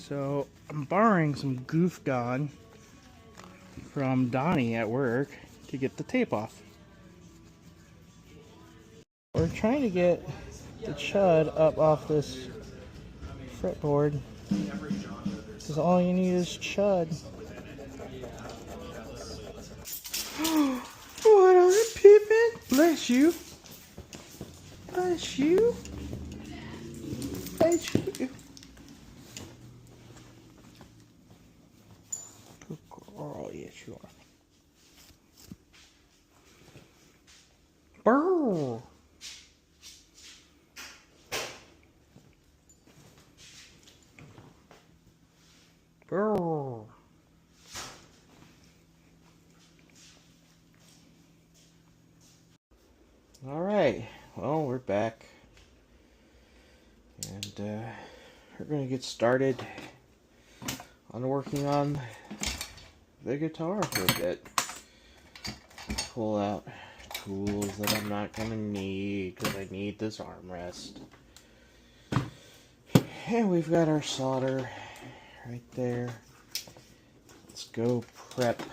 So I'm borrowing some goof gone from Donnie at work to get the tape off. We're trying to get the chud up off this fretboard because all you need is chud. What are you peeping? Bless you. Bless you. Bless you. Oh, yes, you are. Brrr. Brrr. Alright, well, we're back. And we're going to get started on working on the guitar for a bit. Pull out tools that I'm not going to need because I need this armrest. And we've got our solder right there. Let's go prep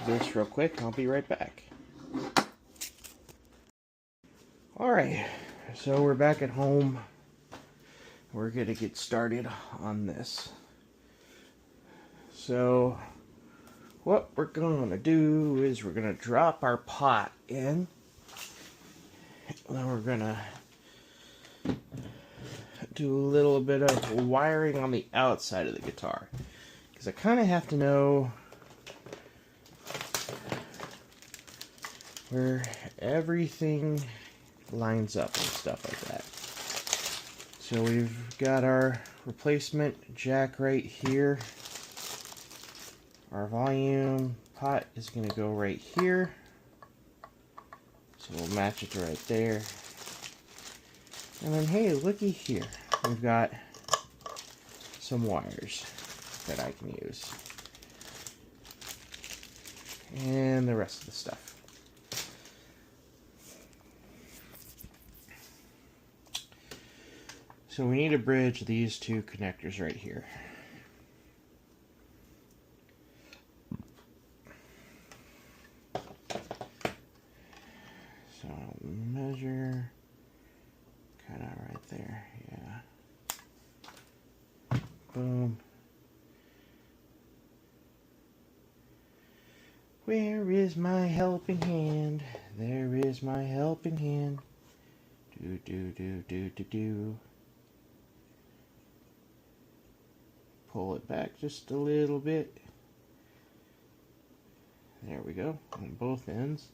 this real quick. I'll be right back. Alright, so we're back at home. We're going to get started on this. So what we're going to do is we're going to drop our pot in. And then we're going to do a little bit of wiring on the outside of the guitar. Because I kind of have to know where everything lines up and stuff like that. So we've got our replacement jack right here. Our volume pot is going to go right here. So we'll match it right there. And then, hey, looky here. We've got some wires that I can use. And the rest of the stuff. So we need to bridge these two connectors right here. So measure kind of right there, yeah. Boom. Where is my helping hand? There is my helping hand. Do do do do do do. Pull it back just a little bit. There we go, on both ends.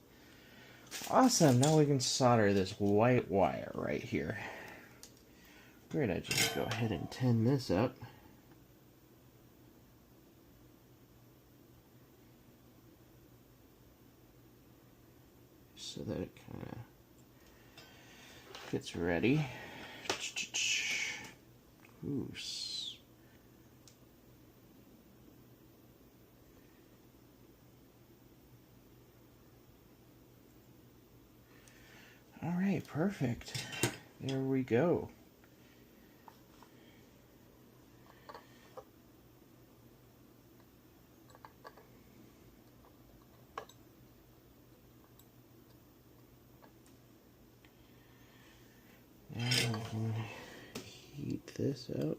Awesome, now we can solder this white wire right here. We're gonna just go ahead and tin this up. So that it kind of gets ready. Ooh. Alright, perfect. There we go. Now we can heat this up.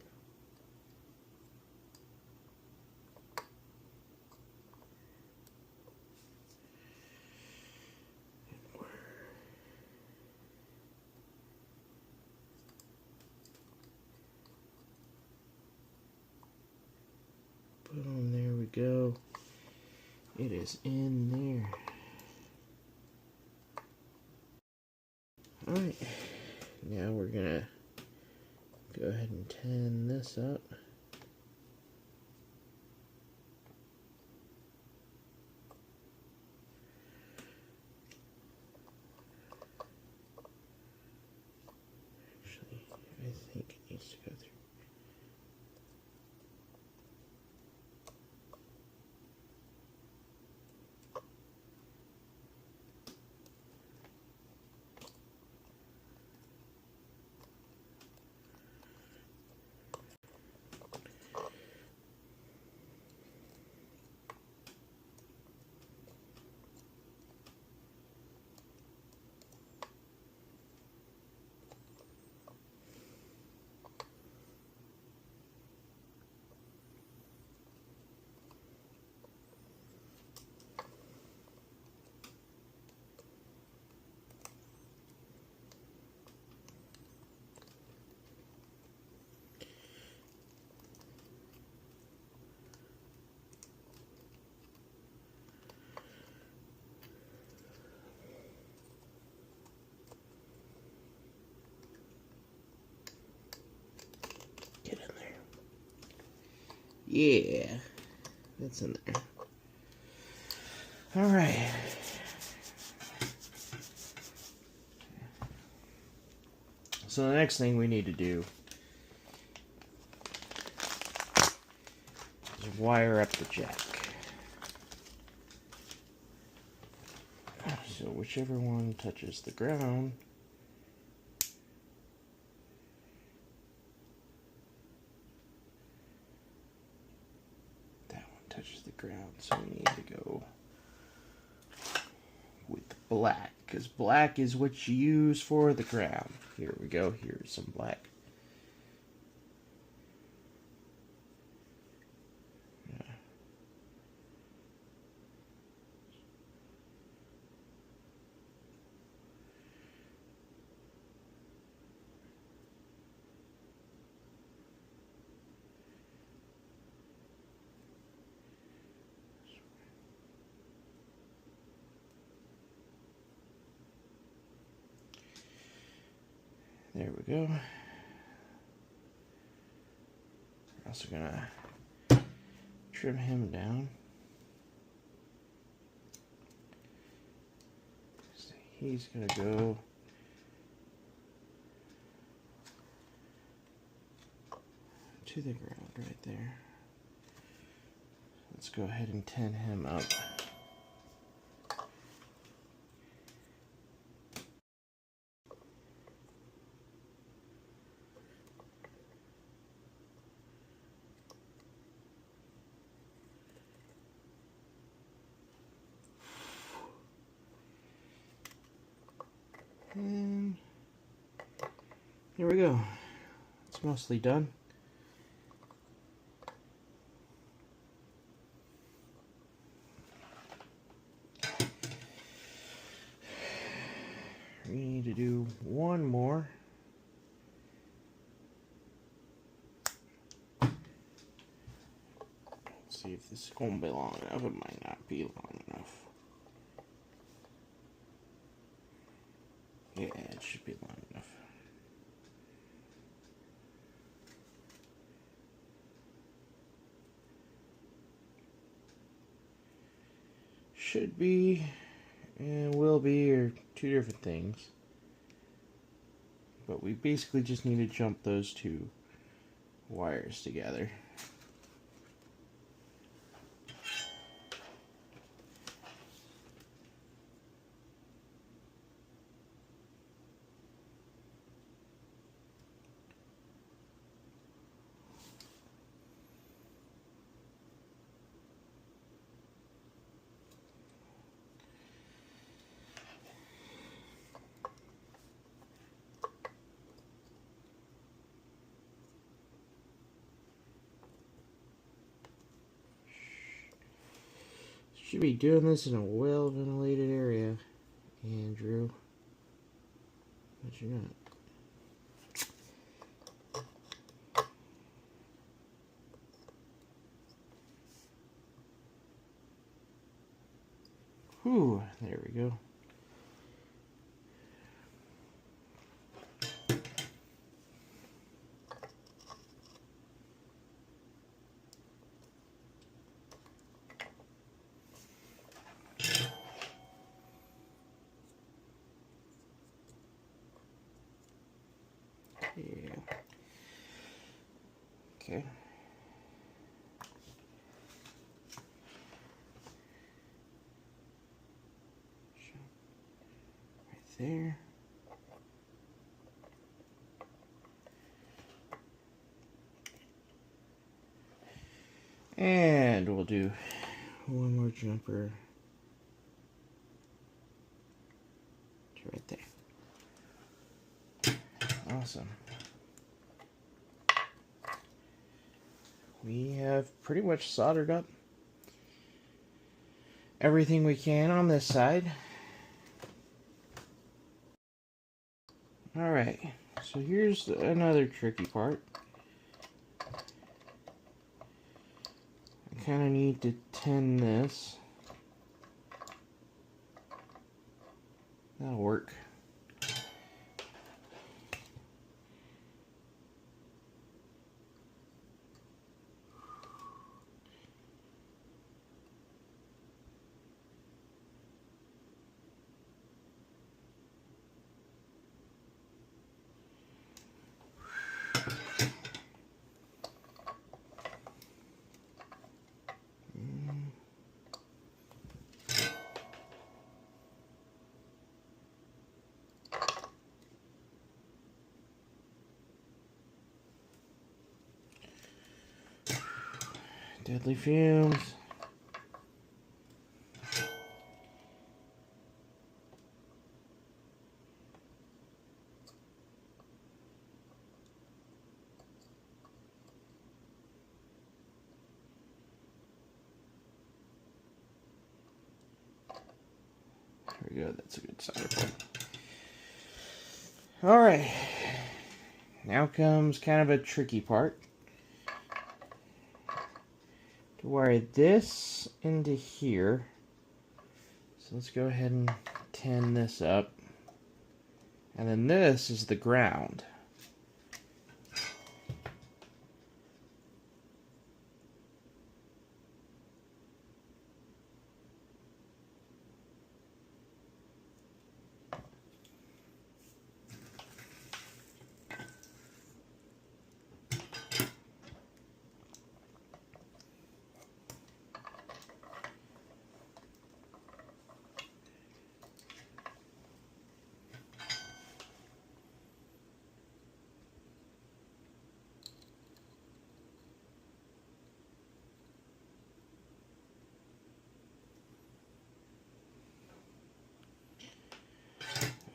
Boom, there we go. It is in there. Alright, now we're gonna go ahead and tin this up. Actually, I think it needs to go through. Yeah, that's in there. All right. So the next thing we need to do is wire up the jack. So whichever one touches the ground, that one touches the ground, so we need to go with black, because black is what you use for the ground. Here we go, here's some black. There we go. We're also gonna trim him down. So he's gonna go to the ground right there. Let's go ahead and tin him up. And here we go. It's mostly done. We need to do one more. Let's see if this is going to be long enough. It might not be long enough. Yeah, it should be long enough. Should be and will be are two different things. But we basically just need to jump those two wires together. Should be doing this in a well-ventilated area, Andrew. But you're not. Whew, there we go. Yeah. Okay. Right there. And we'll do one more jumper to right there. Awesome. We have pretty much soldered up everything we can on this side. Alright, so here's another tricky part. I kind of need to tin this. That'll work. Deadly fumes. There we go, that's a good solder point. Alright, now comes kind of a tricky part. To wire this into here. So let's go ahead and tin this up. And then this is the ground.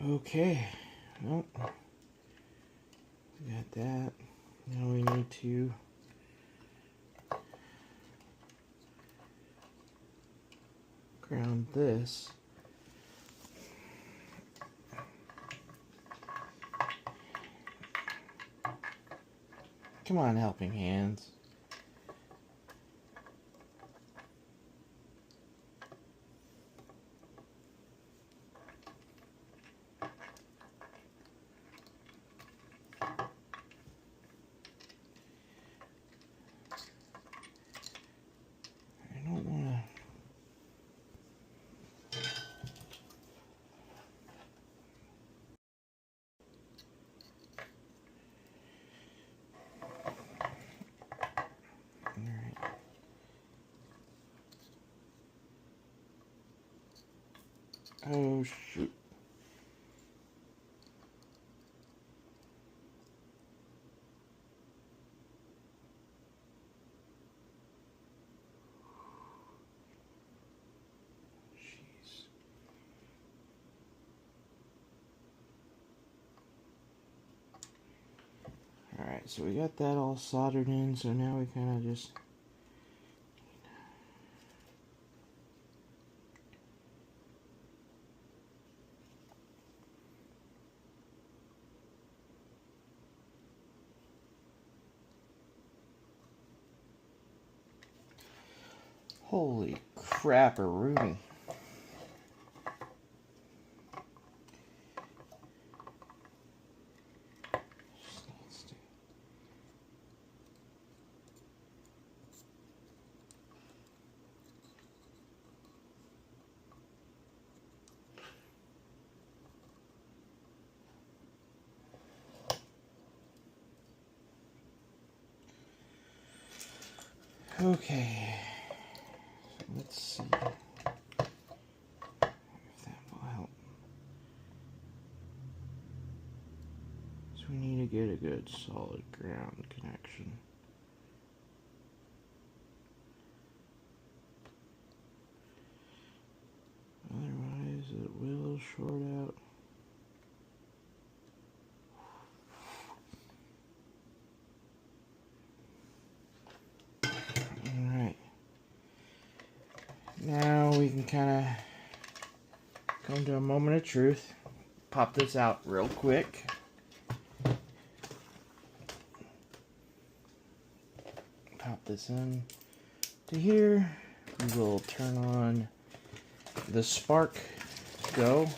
Okay, well, we got that. Now we need to ground this. Come on, helping hands. Oh, shoot. Jeez. Alright, so we got that all soldered in, so now we kind of just... Holy crap-a-rooney. Okay, let's see if that will help. So we need to get a good solid ground connection. Otherwise it will short out. Now we can kind of come to a moment of truth. Pop this out real quick. Pop this in to here. We will turn on the spark go.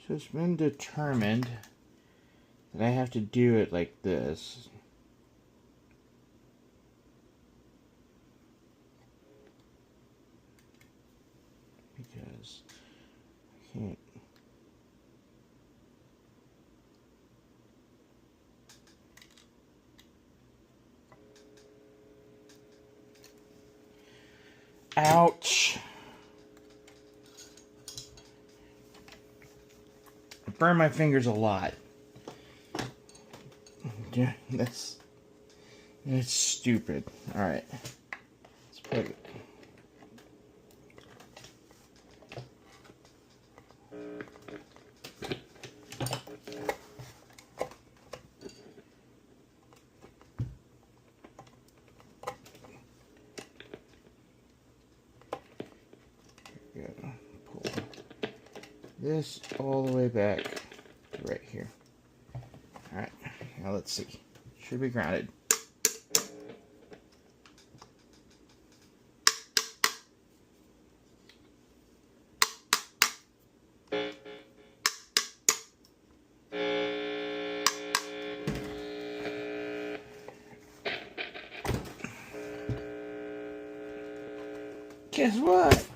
So it's been determined that I have to do it like this. Because I can't. Ouch. I burn my fingers a lot. Yeah, that's stupid. Alright. Let's put it. Pull this all the way back to right here. Alright, now let's see. Should be grounded. Guess what?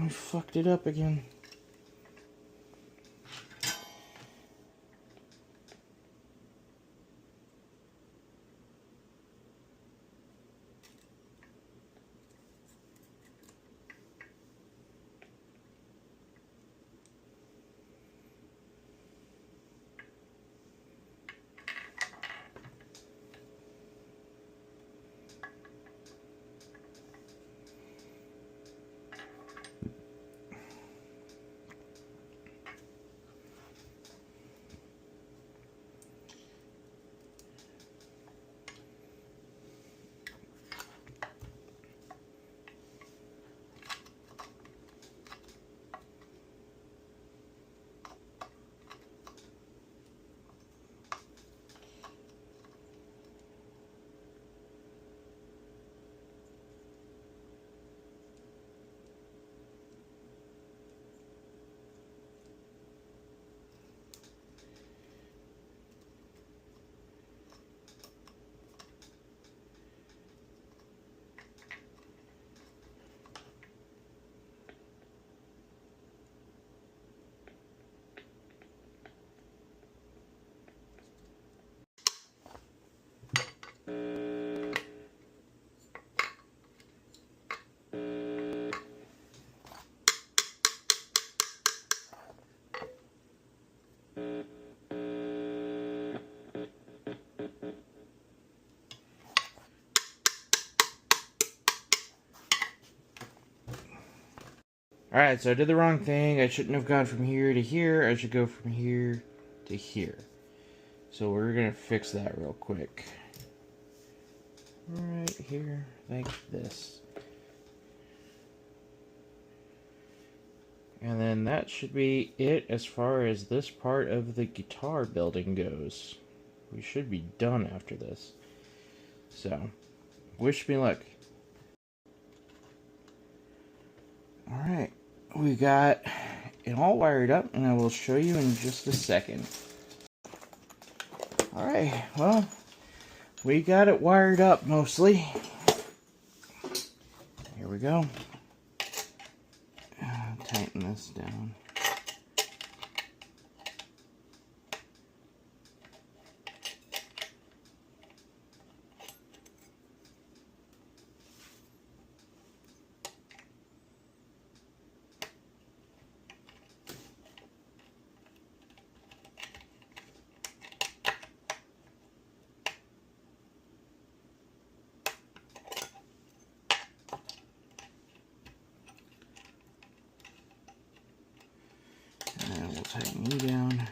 We fucked it up again. Alright, so I did the wrong thing. I shouldn't have gone from here to here. I should go from here to here. So we're going to fix that real quick. Right here, like this. And then that should be it as far as this part of the guitar building goes. We should be done after this. So, wish me luck. Alright, we got it all wired up, and I will show you in just a second. Alright, well, we got it wired up mostly. Here we go. Tighten this down. And we'll tighten you down.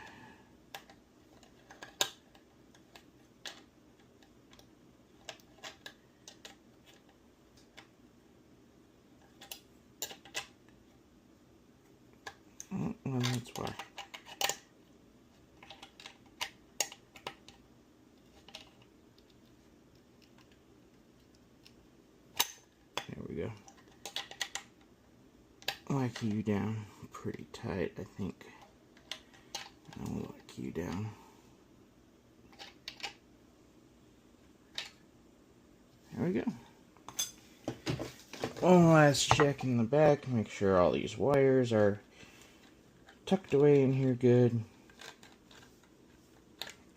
Well, that's why. There we go. lock you down pretty tight, I think. I'll lock you down. There we go. One last check in the back, make sure all these wires are tucked away in here good.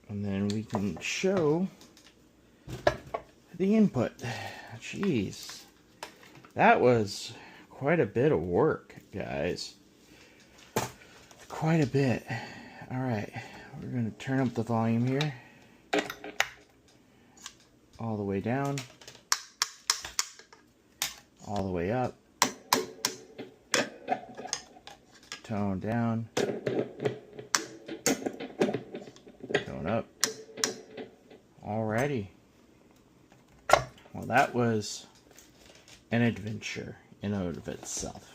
And then we can show the input. Jeez. That was quite a bit of work, guys. Quite a bit. Alright, we're going to turn up the volume here. All the way down. All the way up. Tone down. Tone up. Alrighty. Well, that was an adventure in and of itself.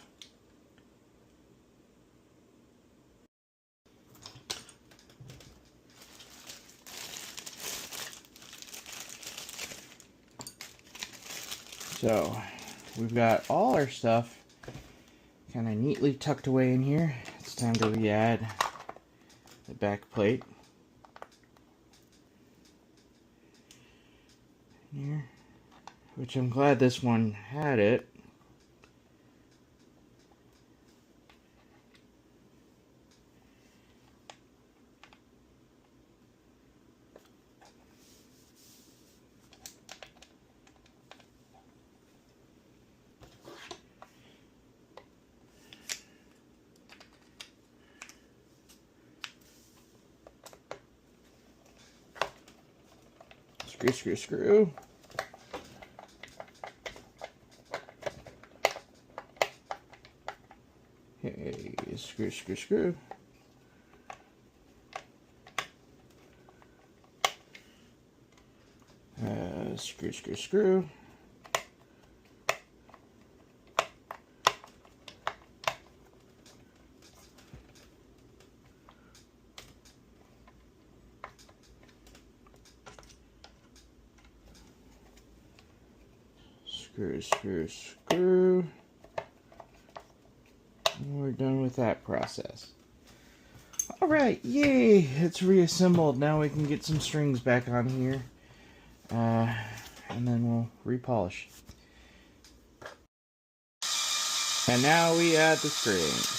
So, we've got all our stuff kind of neatly tucked away in here. It's time to re-add the back plate. Here. Which I'm glad this one had it. Screw, screw, screw. Okay, screw, screw, screw. Screw, screw, screw. Screw, screw, screw. And we're done with that process. Alright, yay! It's reassembled. Now we can get some strings back on here. And then we'll repolish. And now we add the strings.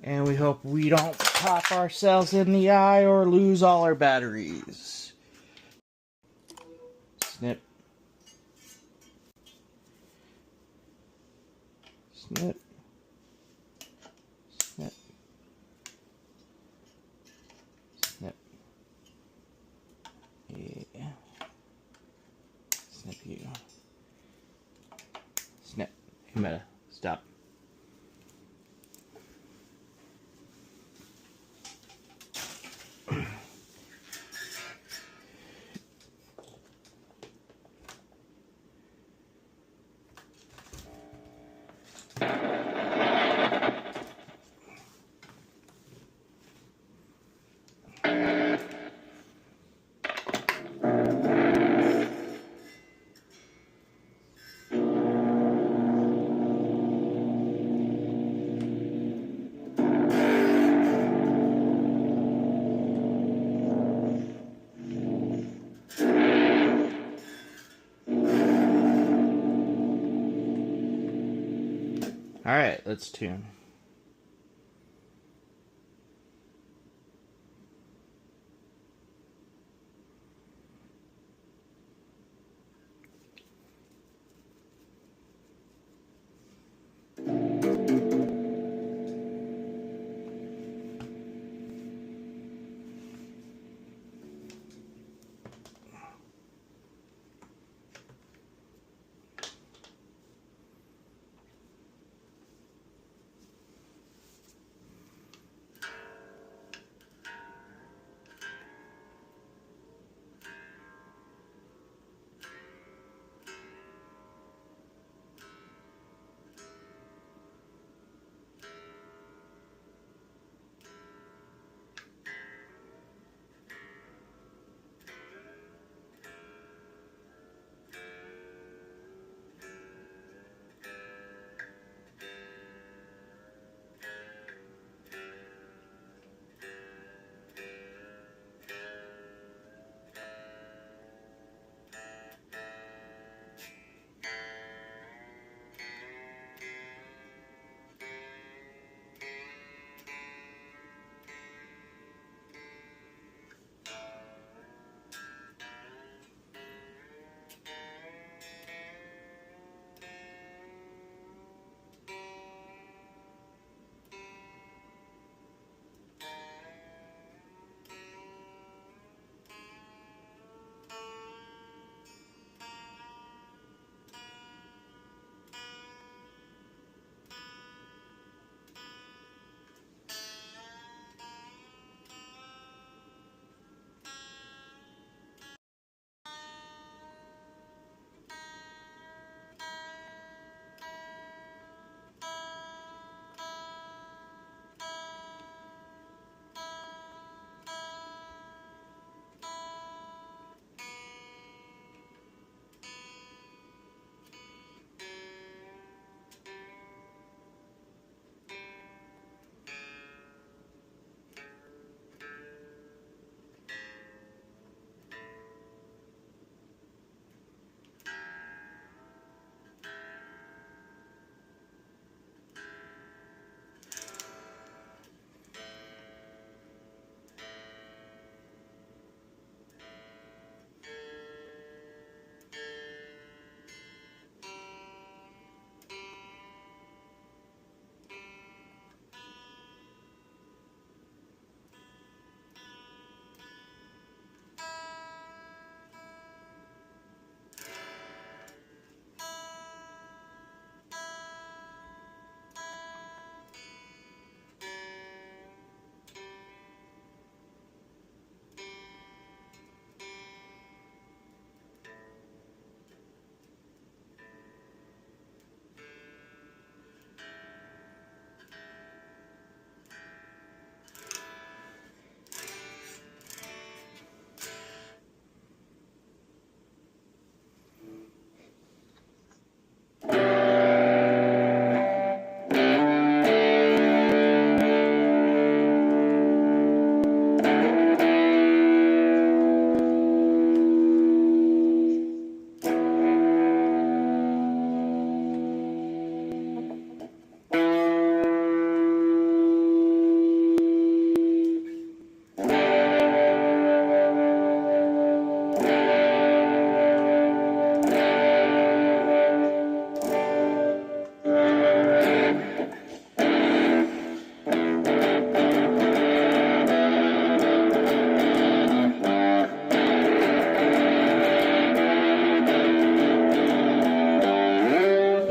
And we hope we don't pop ourselves in the eye or lose all our batteries. Snip. Snip. Snip. Snip. Yeah. Snip you. Snip. Hey, Meta. Stop. Alright, let's tune.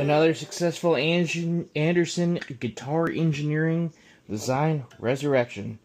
Another successful Anderson guitar engineering design resurrection.